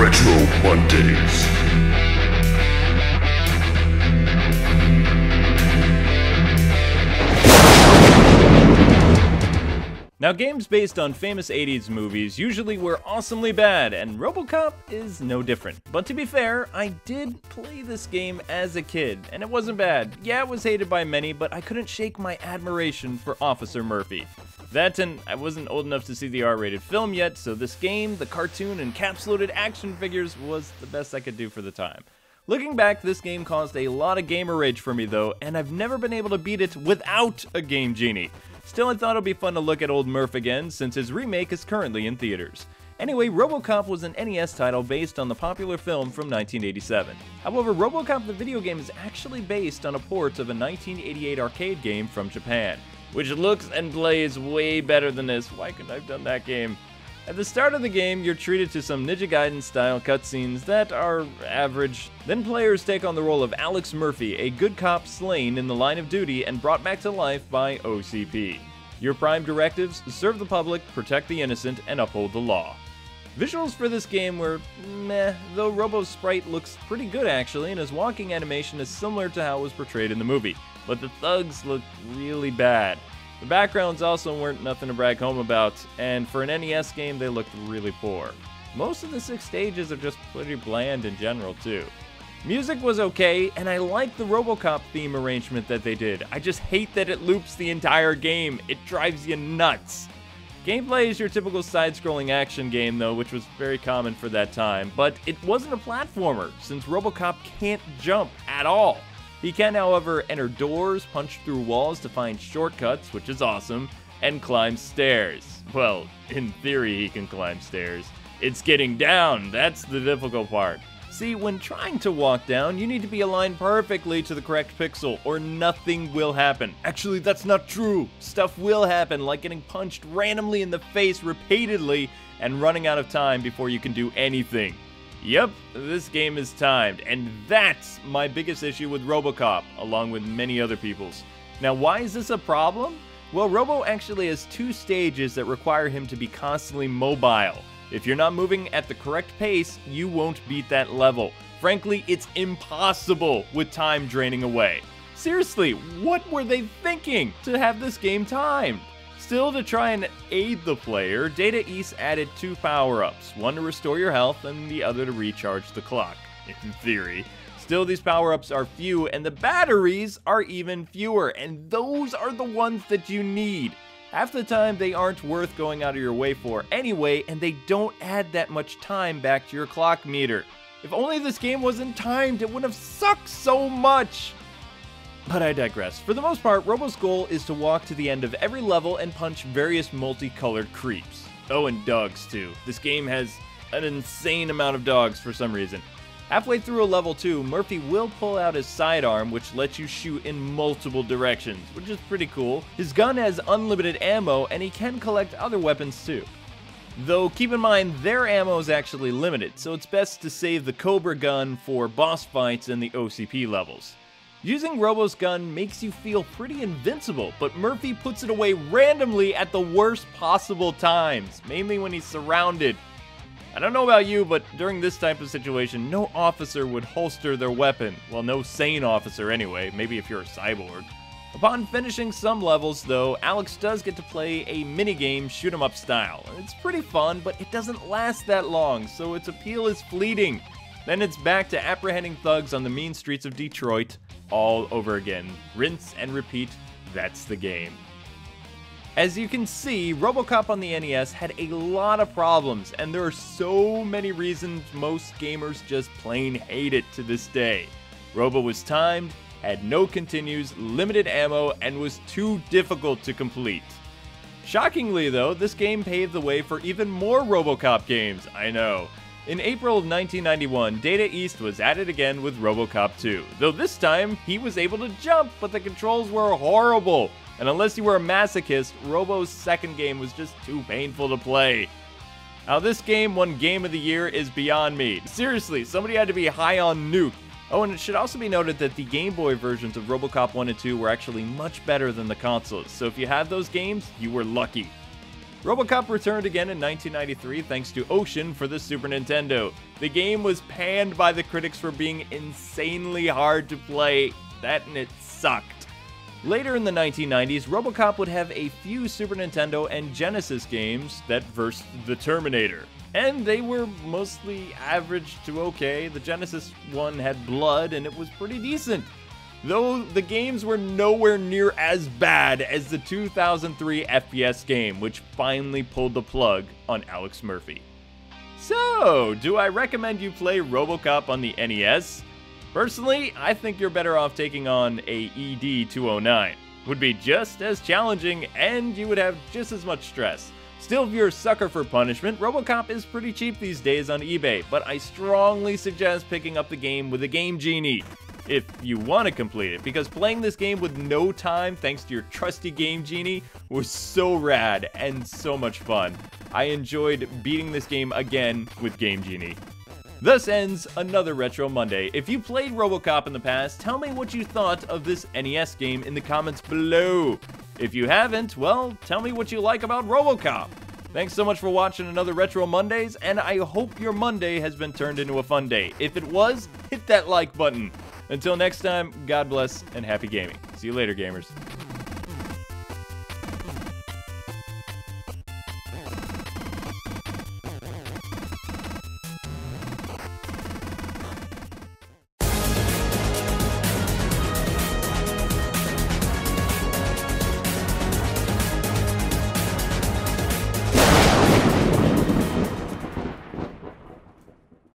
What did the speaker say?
Retro Mondays. Now, games based on famous 80s movies usually were awesomely bad, and RoboCop is no different. But to be fair, I did play this game as a kid, and it wasn't bad. Yeah, it was hated by many, but I couldn't shake my admiration for Officer Murphy. That, and I wasn't old enough to see the R-rated film yet, so this game, the cartoon, and caps-loaded action figures was the best I could do for the time. Looking back, this game caused a lot of gamer rage for me though, and I've never been able to beat it without a Game Genie. Still, I thought it'd be fun to look at old Murph again, since his remake is currently in theaters. Anyway, RoboCop was an NES title based on the popular film from 1987. However, RoboCop the video game is actually based on a port of a 1988 arcade game from Japan, which looks and plays way better than this. Why couldn't I have done that game? At the start of the game, you're treated to some Ninja Gaiden style cutscenes that are average. Then players take on the role of Alex Murphy, a good cop slain in the line of duty and brought back to life by OCP. Your prime directives: serve the public, protect the innocent, and uphold the law. Visuals for this game were meh, though Robo's sprite looks pretty good actually, and his walking animation is similar to how it was portrayed in the movie, but the thugs look really bad. The backgrounds also weren't nothing to brag home about, and for an NES game they looked really poor. Most of the 6 stages are just pretty bland in general too. Music was okay, and I like the RoboCop theme arrangement that they did. I just hate that it loops the entire game. It drives you nuts. Gameplay is your typical side-scrolling action game though, which was very common for that time, but it wasn't a platformer, since RoboCop can't jump at all. He can, however, enter doors, punch through walls to find shortcuts, which is awesome, and climb stairs. Well, in theory he can climb stairs. It's getting down, that's the difficult part. See, when trying to walk down, you need to be aligned perfectly to the correct pixel, or nothing will happen. Actually, that's not true. Stuff will happen, like getting punched randomly in the face repeatedly and running out of time before you can do anything. Yep, this game is timed, and that's my biggest issue with RoboCop, along with many other people's. Now, why is this a problem? Well, Robo actually has 2 stages that require him to be constantly mobile. If you're not moving at the correct pace, you won't beat that level. Frankly, it's impossible with time draining away. Seriously, what were they thinking to have this game timed? Still, to try and aid the player, Data East added 2 power-ups, one to restore your health and the other to recharge the clock, in theory. Still, these power-ups are few, and the batteries are even fewer, and those are the ones that you need. Half the time, they aren't worth going out of your way for anyway, and they don't add that much time back to your clock meter. If only this game wasn't timed, it would have sucked so much! But I digress. For the most part, Robo's goal is to walk to the end of every level and punch various multicolored creeps. Oh, and dogs too. This game has an insane amount of dogs for some reason. Halfway through a level 2, Murphy will pull out his sidearm, which lets you shoot in multiple directions, which is pretty cool. His gun has unlimited ammo, and he can collect other weapons too. Though, keep in mind, their ammo is actually limited, so it's best to save the Cobra gun for boss fights and the OCP levels. Using Robo's gun makes you feel pretty invincible, but Murphy puts it away randomly at the worst possible times, mainly when he's surrounded. I don't know about you, but during this type of situation, no officer would holster their weapon. Well, no sane officer anyway, maybe if you're a cyborg. Upon finishing some levels though, Alex does get to play a minigame shoot 'em up style. It's pretty fun, but it doesn't last that long, so its appeal is fleeting. Then it's back to apprehending thugs on the mean streets of Detroit all over again. Rinse and repeat, that's the game. As you can see, RoboCop on the NES had a lot of problems, and there are so many reasons most gamers just plain hate it to this day. Robo was timed, had no continues, limited ammo, and was too difficult to complete. Shockingly though, this game paved the way for even more RoboCop games, I know. In April of 1991, Data East was at it again with RoboCop 2, though this time he was able to jump, but the controls were horrible. And unless you were a masochist, Robo's second game was just too painful to play. How this game won Game of the Year is beyond me. Seriously, somebody had to be high on nuke. Oh, and it should also be noted that the Game Boy versions of RoboCop 1 and 2 were actually much better than the consoles, so if you had those games, you were lucky. RoboCop returned again in 1993 thanks to Ocean for the Super Nintendo. The game was panned by the critics for being insanely hard to play. That and it sucked. Later in the 1990s, RoboCop would have a few Super Nintendo and Genesis games that versed the Terminator. And they were mostly average to okay. The Genesis one had blood and it was pretty decent. Though the games were nowhere near as bad as the 2003 FPS game, which finally pulled the plug on Alex Murphy. So, do I recommend you play RoboCop on the NES? Personally, I think you're better off taking on a ED-209. Would be just as challenging and you would have just as much stress. Still, if you're a sucker for punishment, RoboCop is pretty cheap these days on eBay, but I strongly suggest picking up the game with a Game Genie if you want to complete it, because playing this game with no time thanks to your trusty Game Genie was so rad and so much fun. I enjoyed beating this game again with Game Genie. Thus ends another Retro Monday. If you played RoboCop in the past, tell me what you thought of this NES game in the comments below. If you haven't, well, tell me what you like about RoboCop. Thanks so much for watching another Retro Mondays, and I hope your Monday has been turned into a fun day. If it was, hit that like button. Until next time, God bless and happy gaming. See you later, gamers.